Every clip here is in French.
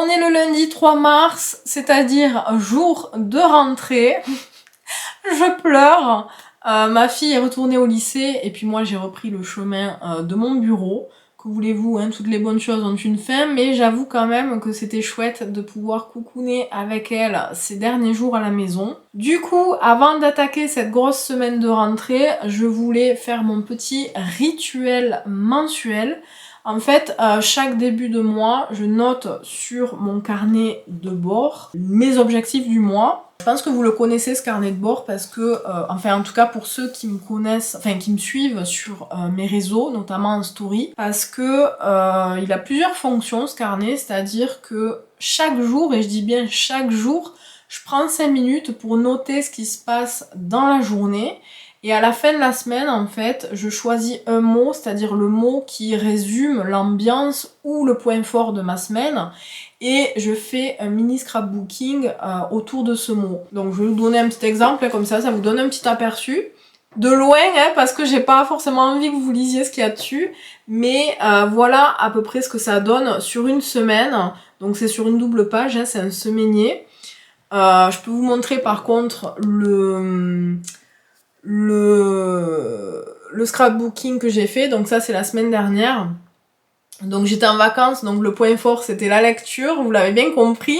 On est le lundi 3 mars, c'est-à-dire jour de rentrée. Je pleure. Ma fille est retournée au lycée et puis moi j'ai repris le chemin de mon bureau. Que voulez-vous, hein, toutes les bonnes choses ont une fin, mais j'avoue quand même que c'était chouette de pouvoir coucouner avec elle ces derniers jours à la maison. Du coup, avant d'attaquer cette grosse semaine de rentrée, je voulais faire mon petit rituel mensuel. En fait, chaque début de mois, je note sur mon carnet de bord mes objectifs du mois. Je pense que vous le connaissez ce carnet de bord parce que, enfin en tout cas pour ceux qui me connaissent, enfin qui me suivent sur mes réseaux, notamment en story, parce que il a plusieurs fonctions ce carnet, c'est-à-dire que chaque jour, et je dis bien chaque jour, je prends 5 minutes pour noter ce qui se passe dans la journée. Et à la fin de la semaine, en fait, je choisis un mot, c'est-à-dire le mot qui résume l'ambiance ou le point fort de ma semaine. Et je fais un mini scrapbooking autour de ce mot. Donc je vais vous donner un petit exemple, comme ça vous donne un petit aperçu. De loin, hein, parce que j'ai pas forcément envie que vous lisiez ce qu'il y a dessus. Mais voilà à peu près ce que ça donne sur une semaine. Donc c'est sur une double page, hein, c'est un semainier. Je peux vous montrer par contre le scrapbooking que j'ai fait, donc ça c'est la semaine dernière. Donc j'étais en vacances, donc le point fort c'était la lecture, vous l'avez bien compris.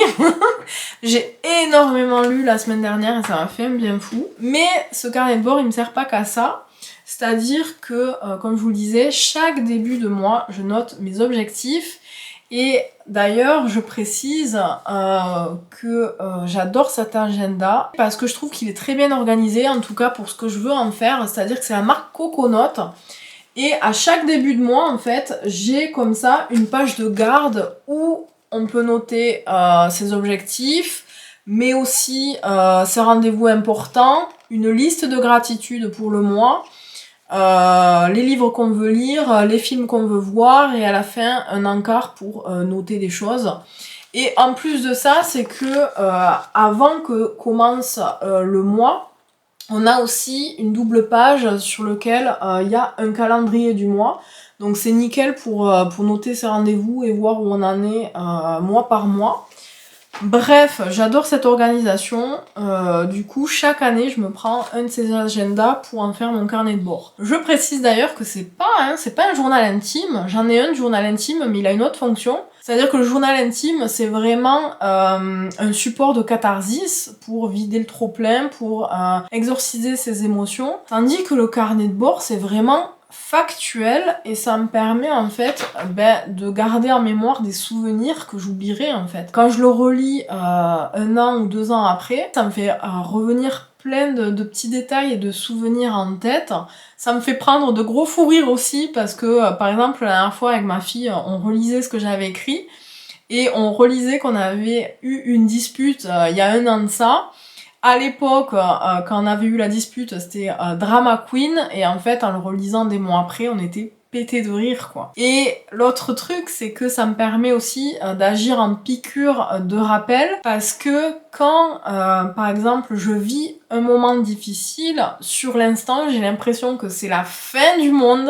J'ai énormément lu la semaine dernière et ça m'a fait un bien fou. Mais ce carnet de bord il me sert pas qu'à ça. C'est-à-dire que, comme je vous le disais, chaque début de mois je note mes objectifs. Et d'ailleurs, je précise que j'adore cet agenda parce que je trouve qu'il est très bien organisé, en tout cas pour ce que je veux en faire, c'est-à-dire que c'est la marque Coconote. Et à chaque début de mois, en fait, j'ai comme ça une page de garde où on peut noter ses objectifs, mais aussi ses rendez-vous importants, une liste de gratitude pour le mois, les livres qu'on veut lire, les films qu'on veut voir et à la fin un encart pour noter des choses. Et en plus de ça, c'est que avant que commence le mois, on a aussi une double page sur laquelle il y a un calendrier du mois. Donc c'est nickel pour noter ses rendez-vous et voir où on en est mois par mois. Bref, j'adore cette organisation. Du coup, chaque année, je me prends un de ces agendas pour en faire mon carnet de bord. Je précise d'ailleurs que c'est pas un journal intime. J'en ai un journal intime, mais il a une autre fonction. C'est-à-dire que le journal intime, c'est vraiment un support de catharsis pour vider le trop-plein, pour exorciser ses émotions. Tandis que le carnet de bord, c'est vraiment factuel et ça me permet en fait de garder en mémoire des souvenirs que j'oublierai en fait. Quand je le relis 1 an ou 2 ans après, ça me fait revenir plein de petits détails et de souvenirs en tête. Ça me fait prendre de gros fous rires aussi parce que par exemple la dernière fois avec ma fille on relisait ce que j'avais écrit et on relisait qu'on avait eu une dispute il y a 1 an de ça. À l'époque, quand on avait eu la dispute, c'était Drama Queen, et en fait, en le relisant des mois après, on était pété de rire, quoi. Et l'autre truc, c'est que ça me permet aussi d'agir en piqûre de rappel, parce que quand, par exemple, je vis un moment difficile, sur l'instant, j'ai l'impression que c'est la fin du monde,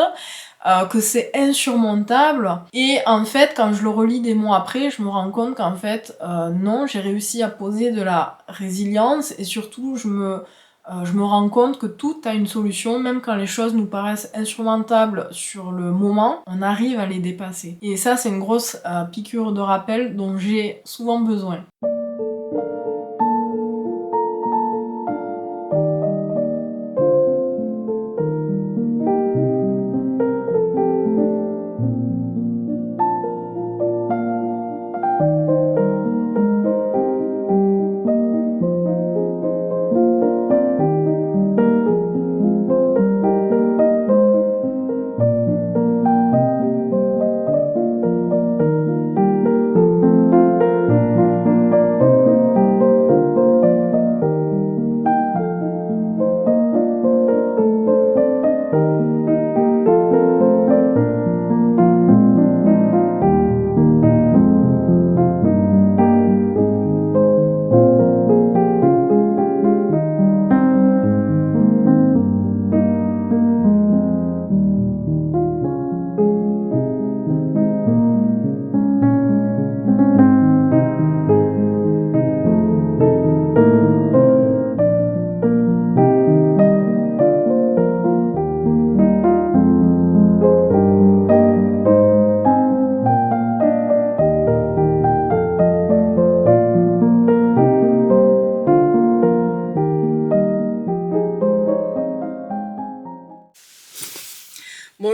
que c'est insurmontable, et en fait quand je le relis des mois après je me rends compte qu'en fait non, j'ai réussi à poser de la résilience et surtout je me rends compte que tout a une solution, même quand les choses nous paraissent insurmontables sur le moment, on arrive à les dépasser. Et ça c'est une grosse piqûre de rappel dont j'ai souvent besoin.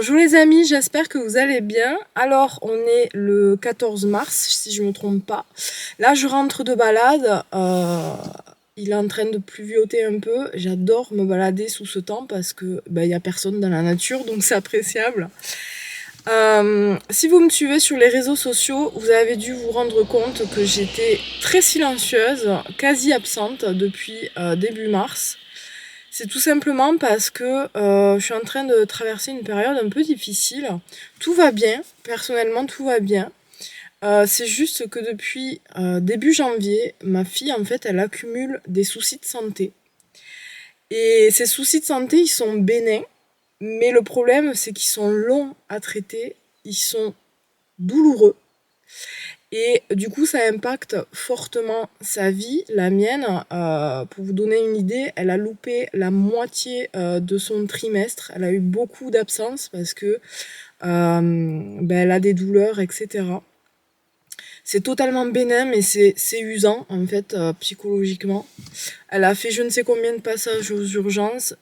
Bonjour les amis, j'espère que vous allez bien. Alors, on est le 14 mars, si je me trompe pas. Là, je rentre de balade. Il est en train de pluvioter un peu. J'adore me balader sous ce temps parce que y a personne dans la nature, donc c'est appréciable. Si vous me suivez sur les réseaux sociaux, vous avez dû vous rendre compte que j'étais très silencieuse, quasi absente depuis début mars. C'est tout simplement parce que je suis en train de traverser une période un peu difficile. Tout va bien, personnellement tout va bien. C'est juste que depuis début janvier, ma fille en fait elle accumule des soucis de santé. Et ces soucis de santé ils sont bénins, mais le problème c'est qu'ils sont longs à traiter, ils sont douloureux. Et du coup, ça impacte fortement sa vie, la mienne. Pour vous donner une idée, elle a loupé la moitié de son trimestre. Elle a eu beaucoup d'absences parce que elle a des douleurs, etc. C'est totalement bénin, mais c'est usant, en fait, psychologiquement. Elle a fait je ne sais combien de passages aux urgences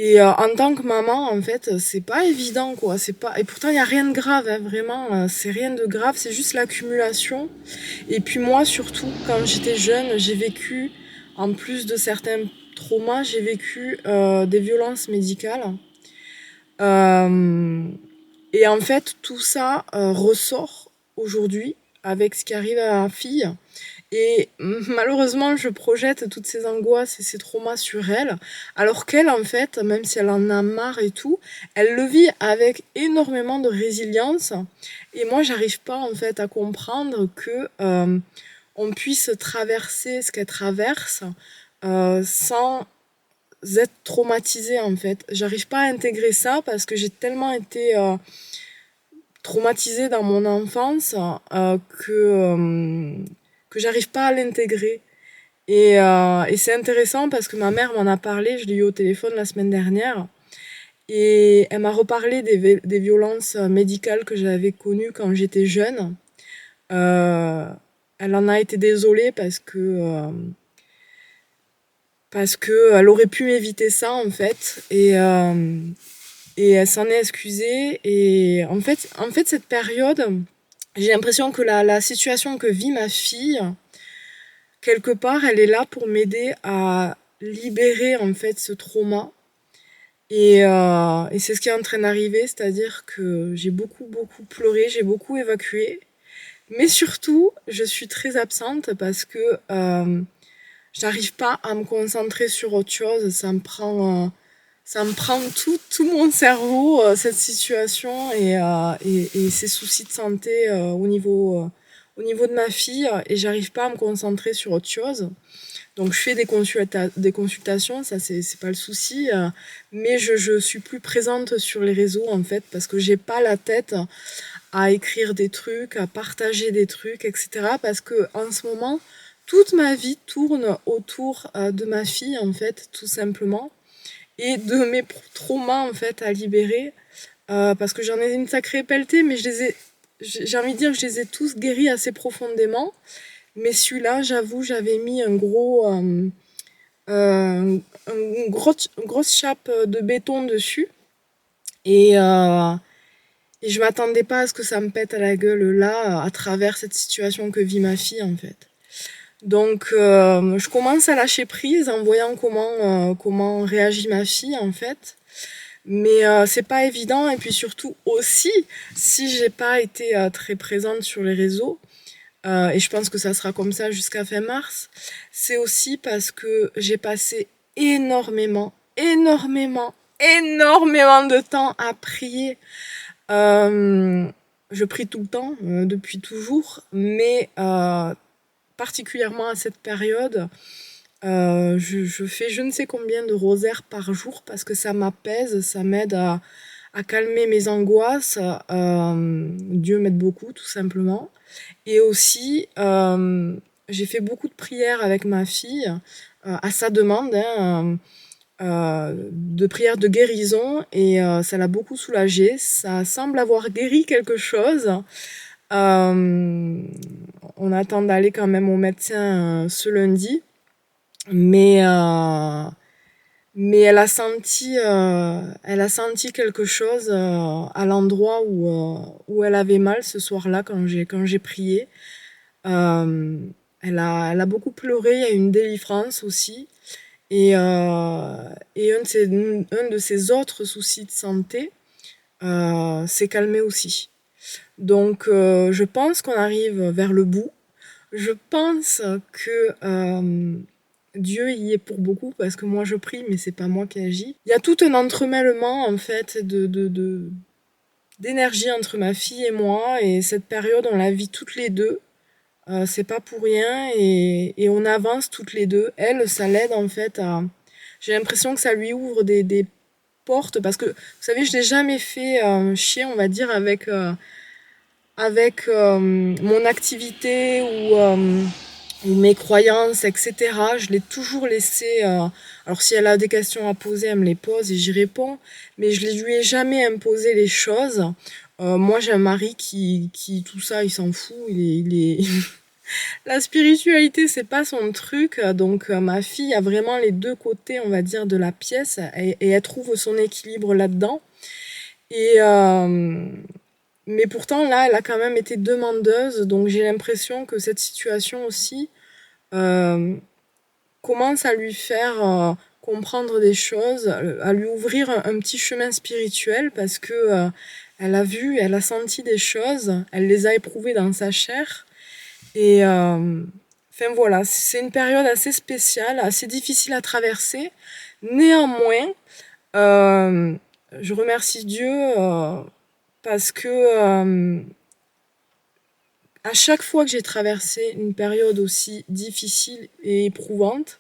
et en tant que maman, en fait, c'est pas évident, quoi. C'est pas... Et pourtant, il n'y a rien de grave, hein, vraiment. C'est rien de grave, c'est juste l'accumulation. Et puis moi, surtout, quand j'étais jeune, j'ai vécu, en plus de certains traumas, j'ai vécu des violences médicales. Euh, et en fait, tout ça ressort aujourd'hui avec ce qui arrive à ma fille. Et malheureusement, je projette toutes ces angoisses et ces traumas sur elle, alors qu'elle, en fait, même si elle en a marre et tout, elle le vit avec énormément de résilience. Et moi, j'arrive pas, en fait, à comprendre que on puisse traverser ce qu'elle traverse sans être traumatisée, en fait. J'arrive pas à intégrer ça parce que j'ai tellement été traumatisée dans mon enfance que j'arrive pas à l'intégrer. Et c'est intéressant parce que ma mère m'en a parlé, je l'ai eu au téléphone la semaine dernière, et elle m'a reparlé des violences médicales que j'avais connues quand j'étais jeune. Euh, Elle en a été désolée parce que elle aurait pu m'éviter ça en fait, et elle s'en est excusée. Et en fait cette période, j'ai l'impression que la situation que vit ma fille, quelque part, elle est là pour m'aider à libérer en fait ce trauma. Et c'est ce qui est en train d'arriver, c'est-à-dire que j'ai beaucoup, beaucoup pleuré, j'ai beaucoup évacué. Mais surtout, je suis très absente parce que j'arrive pas à me concentrer sur autre chose. Ça me prend tout mon cerveau, cette situation et ces soucis de santé au niveau de ma fille. Et j'arrive pas à me concentrer sur autre chose. Donc je fais des consultations, ça c'est pas le souci, mais je suis plus présente sur les réseaux en fait parce que j'ai pas la tête à écrire des trucs, à partager des trucs, etc. Parce que en ce moment, toute ma vie tourne autour de ma fille en fait, tout simplement, et de mes traumas en fait à libérer, parce que j'en ai une sacrée pelletée, mais j'ai envie de dire que je les ai tous guéris assez profondément. Mais celui-là, j'avoue, j'avais mis une grosse chape de béton dessus. Et, euh, et je m'attendais pas à ce que ça me pète à la gueule là, à travers cette situation que vit ma fille, en fait. Donc, je commence à lâcher prise en voyant comment réagit ma fille, en fait. Mais c'est pas évident. Et puis surtout aussi, si j'ai pas été très présente sur les réseaux, et je pense que ça sera comme ça jusqu'à fin mars, c'est aussi parce que j'ai passé énormément, énormément, énormément de temps à prier. Euh, je prie tout le temps, depuis toujours, mais particulièrement à cette période, je fais je ne sais combien de rosaires par jour parce que ça m'apaise, ça m'aide à calmer mes angoisses. Dieu m'aide beaucoup, tout simplement. Et aussi, j'ai fait beaucoup de prières avec ma fille, à sa demande, hein, de prières de guérison, et ça l'a beaucoup soulagée. Ça semble avoir guéri quelque chose. Euh, on attend d'aller quand même au médecin ce lundi, mais Mais elle a senti quelque chose à l'endroit où elle avait mal ce soir-là quand j'ai prié. Euh, elle a beaucoup pleuré, il y a eu une délivrance aussi. Et un de ses autres soucis de santé s'est calmé aussi. Donc je pense qu'on arrive vers le bout. Je pense que Dieu y est pour beaucoup parce que moi je prie mais c'est pas moi qui agis. Il y a tout un entremêlement en fait d'énergie entre ma fille et moi et cette période on la vit toutes les deux. C'est pas pour rien et on avance toutes les deux. Elle, ça l'aide en fait à... J'ai l'impression que ça lui ouvre des portes parce que vous savez je l'ai jamais fait chier on va dire avec mon activité ou mes croyances, etc. Je l'ai toujours laissé. Alors si elle a des questions à poser, elle me les pose et j'y réponds. Mais je ne lui ai jamais imposé les choses. Moi, j'ai un mari qui tout ça, il s'en fout. La spiritualité, c'est pas son truc. Donc ma fille a vraiment les deux côtés, on va dire, de la pièce et elle trouve son équilibre là-dedans. Et mais pourtant, là, elle a quand même été demandeuse, donc j'ai l'impression que cette situation aussi euh, commence à lui faire comprendre des choses, à lui ouvrir un petit chemin spirituel parce que elle a vu, elle a senti des choses, elle les a éprouvées dans sa chair. Et enfin voilà, c'est une période assez spéciale, assez difficile à traverser. Néanmoins, euh, je remercie Dieu parce que à chaque fois que j'ai traversé une période aussi difficile et éprouvante,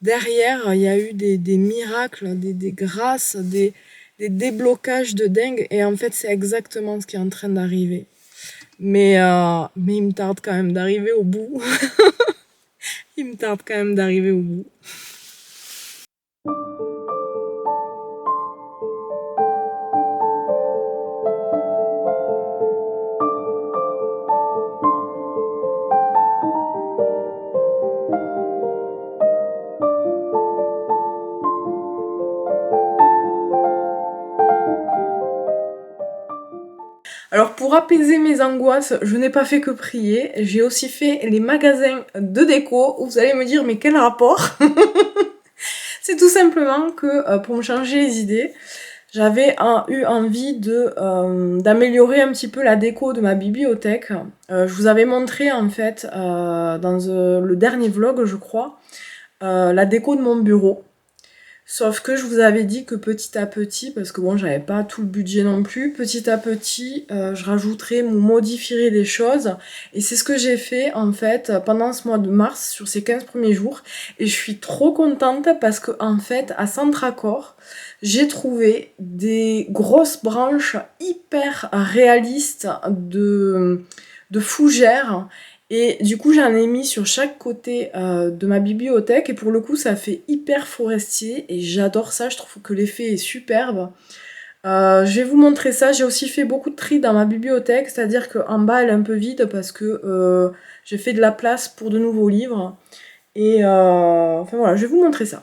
derrière, il y a eu des miracles, des grâces, des déblocages de dingue. Et en fait, c'est exactement ce qui est en train d'arriver. Mais il me tarde quand même d'arriver au bout. Il me tarde quand même d'arriver au bout. Alors pour apaiser mes angoisses, je n'ai pas fait que prier, j'ai aussi fait les magasins de déco. Vous allez me dire mais quel rapport? C'est tout simplement que pour me changer les idées, j'avais eu envie d'améliorer un petit peu la déco de ma bibliothèque. Je vous avais montré en fait dans le dernier vlog je crois la déco de mon bureau. Sauf que je vous avais dit que petit à petit, parce que bon, j'avais pas tout le budget non plus, petit à petit, je rajouterais ou modifierais des choses. Et c'est ce que j'ai fait en fait pendant ce mois de mars, sur ces 15 premiers jours. Et je suis trop contente parce que en fait, à Centracor, j'ai trouvé des grosses branches hyper réalistes de fougères et du coup, j'en ai mis sur chaque côté de ma bibliothèque et pour le coup, ça fait hyper forestier et j'adore ça. Je trouve que l'effet est superbe. Je vais vous montrer ça. J'ai aussi fait beaucoup de tri dans ma bibliothèque, c'est-à-dire qu'en bas, elle est un peu vide parce que j'ai fait de la place pour de nouveaux livres. Et enfin voilà, je vais vous montrer ça.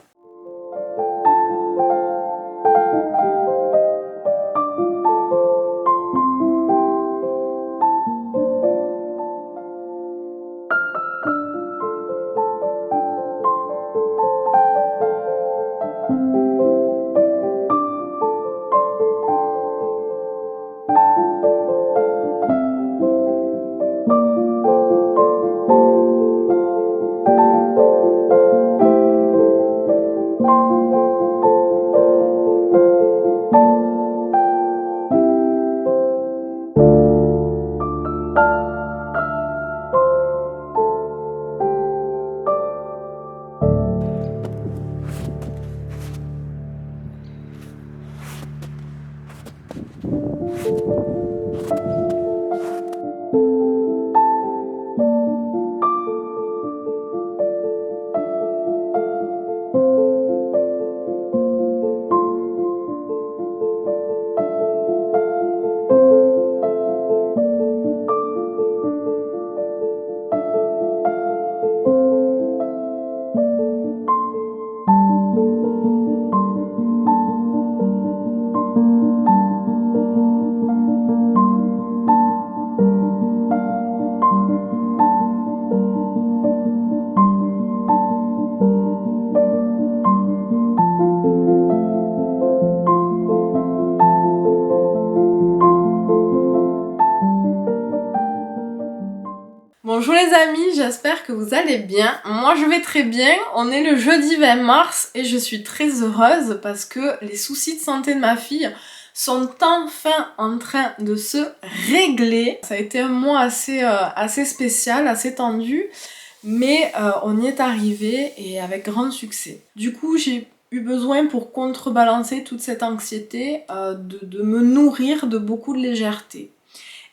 Bonjour les amis, j'espère que vous allez bien. Moi je vais très bien, on est le jeudi 20 mars et je suis très heureuse parce que les soucis de santé de ma fille sont enfin en train de se régler. Ça a été un mois assez spécial, assez tendu, mais on y est arrivé et avec grand succès. Du coup j'ai eu besoin pour contrebalancer toute cette anxiété de me nourrir de beaucoup de légèreté.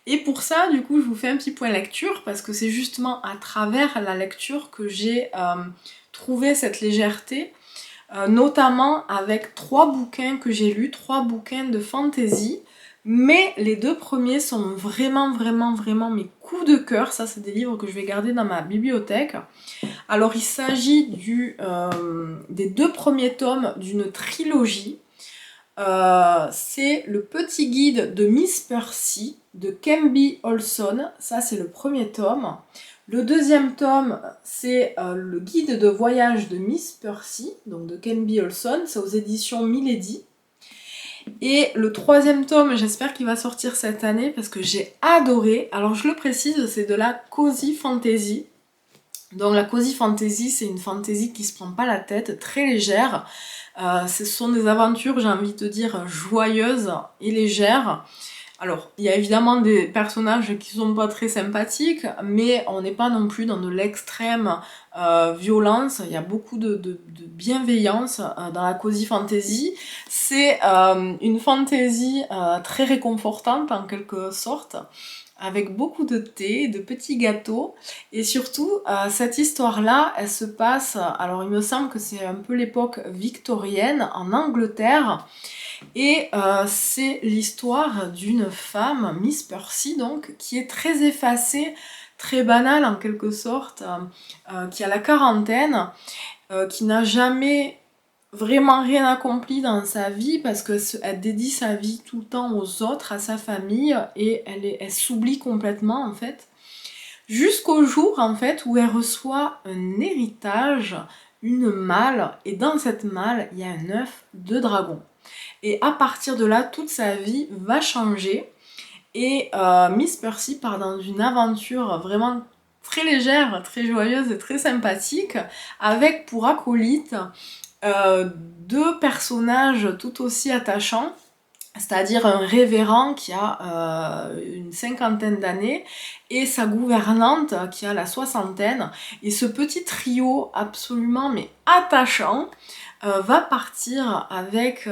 Et pour ça, du coup, je vous fais un petit point lecture parce que c'est justement à travers la lecture que j'ai trouvé cette légèreté, notamment avec 3 bouquins que j'ai lus, 3 bouquins de fantasy, mais les 2 premiers sont vraiment mes coups de cœur. Ça, c'est des livres que je vais garder dans ma bibliothèque. Alors, il s'agit des 2 premiers tomes d'une trilogie. C'est le petit guide de Miss Percy de Kemby Olson, ça c'est le premier tome. Le deuxième tome, c'est le guide de voyage de Miss Percy, donc de Kemby Olson, c'est aux éditions Milady. Et le troisième tome, j'espère qu'il va sortir cette année parce que j'ai adoré. Alors je le précise, c'est de la cozy fantasy. Donc la cozy fantasy, c'est une fantasy qui se prend pas la tête, très légère. Ce sont des aventures, j'ai envie de dire, joyeuses et légères. Alors, il y a évidemment des personnages qui sont pas très sympathiques, mais on n'est pas non plus dans de l'extrême violence. Il y a beaucoup de bienveillance dans la cozy fantasy. C'est une fantasy très réconfortante en quelque sorte, avec beaucoup de thé, de petits gâteaux, et surtout cette histoire-là, elle se passe, alors il me semble que c'est un peu l'époque victorienne en Angleterre, et c'est l'histoire d'une femme, Miss Percy donc, qui est très effacée, très banale en quelque sorte, qui a la quarantaine, qui n'a jamais vraiment rien accompli dans sa vie parce qu'elle dédie sa vie tout le temps aux autres, à sa famille, et elle s'oublie complètement en fait. Jusqu'au jour en fait où elle reçoit un héritage, une malle, et dans cette malle il y a un œuf de dragon. Et à partir de là, toute sa vie va changer. Et Miss Percy part dans une aventure vraiment très légère, très joyeuse et très sympathique, avec pour acolyte 2 personnages tout aussi attachants, c'est-à-dire un révérend qui a une 50aine d'années et sa gouvernante qui a la 60aine. Et ce petit trio absolument mais attachant va partir avec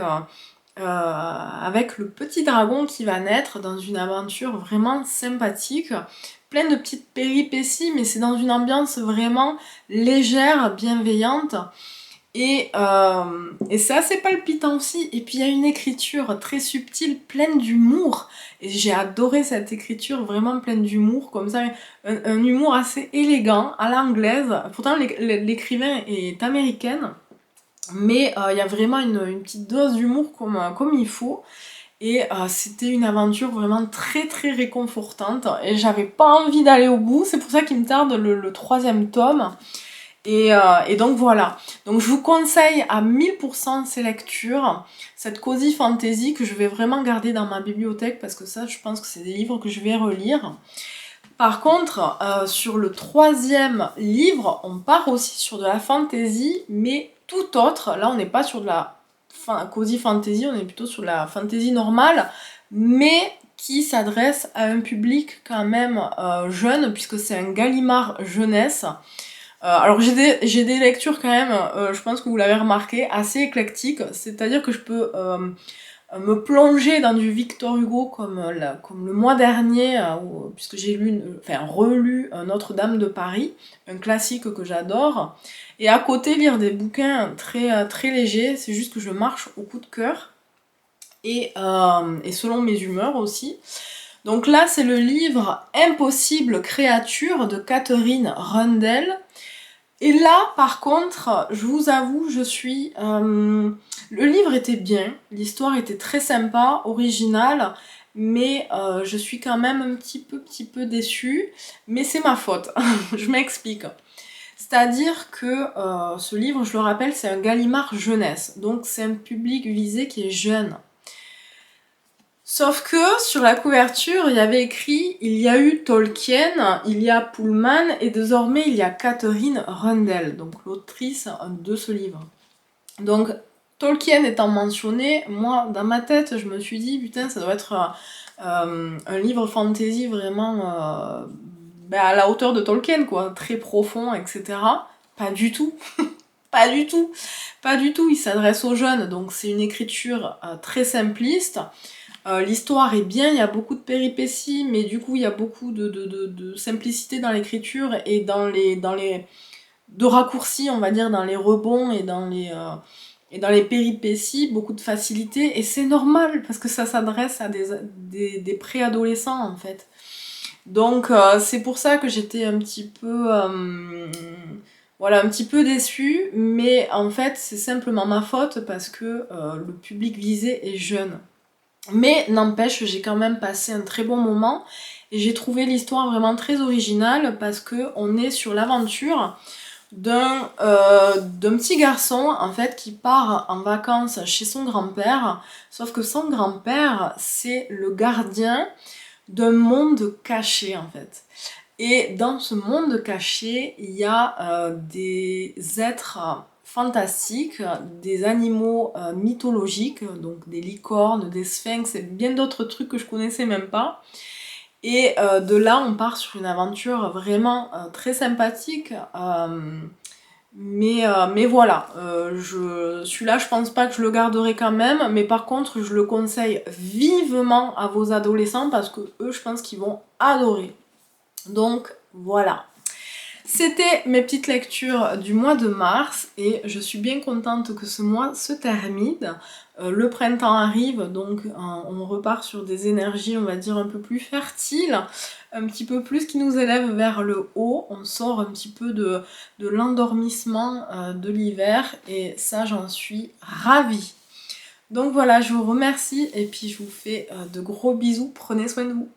le petit dragon qui va naître dans une aventure vraiment sympathique, pleine de petites péripéties, mais c'est dans une ambiance vraiment légère, bienveillante. Et c'est assez palpitant aussi. Et puis il y a une écriture très subtile, pleine d'humour. Et j'ai adoré cette écriture vraiment pleine d'humour, comme ça, un humour assez élégant, à l'anglaise. Pourtant l'écrivain est américaine, mais il y a vraiment une petite dose d'humour comme il faut. Et c'était une aventure vraiment très réconfortante. Et j'avais pas envie d'aller au bout, c'est pour ça qu'il me tarde le 3e tome. Et donc voilà, donc je vous conseille à 1000% ces lectures, cette cozy fantasy que je vais vraiment garder dans ma bibliothèque parce que ça je pense que c'est des livres que je vais relire. Par contre, sur le 3e livre, on part aussi sur de la fantasy, mais tout autre. Là on n'est pas sur de la cozy fantasy, on est plutôt sur de la fantasy normale, mais qui s'adresse à un public quand même jeune, puisque c'est un Gallimard jeunesse. Alors j'ai des lectures quand même, je pense que vous l'avez remarqué, assez éclectiques, c'est-à-dire que je peux me plonger dans du Victor Hugo comme le mois dernier, puisque j'ai relu Notre-Dame de Paris, un classique que j'adore, et à côté lire des bouquins très légers, c'est juste que je marche au coup de cœur, et selon mes humeurs aussi. Donc là c'est le livre Impossible créature de Catherine Rundell. Et là, par contre, je vous avoue, le livre était bien, l'histoire était très sympa, originale, mais je suis quand même un petit peu déçue, mais c'est ma faute, je m'explique. C'est-à-dire que ce livre, je le rappelle, c'est un Gallimard jeunesse, donc c'est un public visé qui est jeune. Sauf que sur la couverture, il y avait écrit « Il y a eu Tolkien, il y a Pullman et désormais il y a Catherine Rundell », donc l'autrice de ce livre. Donc Tolkien étant mentionné, moi dans ma tête je me suis dit putain ça doit être un livre fantasy vraiment à la hauteur de Tolkien quoi, très profond etc. Pas du tout, pas du tout, pas du tout, il s'adresse aux jeunes donc c'est une écriture très simpliste. L'histoire est bien, il y a beaucoup de péripéties, mais du coup il y a beaucoup de simplicité dans l'écriture et dans les de raccourcis, on va dire, dans les rebonds et dans les péripéties, beaucoup de facilité, et c'est normal, parce que ça s'adresse à des préadolescents, en fait. Donc c'est pour ça que j'étais un petit peu... voilà, un petit peu déçue, mais en fait c'est simplement ma faute parce que le public visé est jeune. Mais n'empêche, j'ai quand même passé un très bon moment et j'ai trouvé l'histoire vraiment très originale parce que on est sur l'aventure d'un petit garçon en fait qui part en vacances chez son grand-père, sauf que son grand-père c'est le gardien d'un monde caché en fait. Et dans ce monde caché, il y a des êtres fantastiques, des animaux mythologiques, donc des licornes, des sphinx et bien d'autres trucs que je connaissais même pas. Et de là, on part sur une aventure vraiment très sympathique. Mais voilà, celui-là, je pense pas que je le garderai quand même, mais par contre, je le conseille vivement à vos adolescents parce que eux, je pense qu'ils vont adorer. Donc voilà. C'était mes petites lectures du mois de mars et je suis bien contente que ce mois se termine. Le printemps arrive, donc on repart sur des énergies, on va dire, un peu plus fertiles, un petit peu plus qui nous élèvent vers le haut. On sort un petit peu de l'endormissement de l'hiver et ça, j'en suis ravie. Donc voilà, je vous remercie et puis je vous fais de gros bisous. Prenez soin de vous.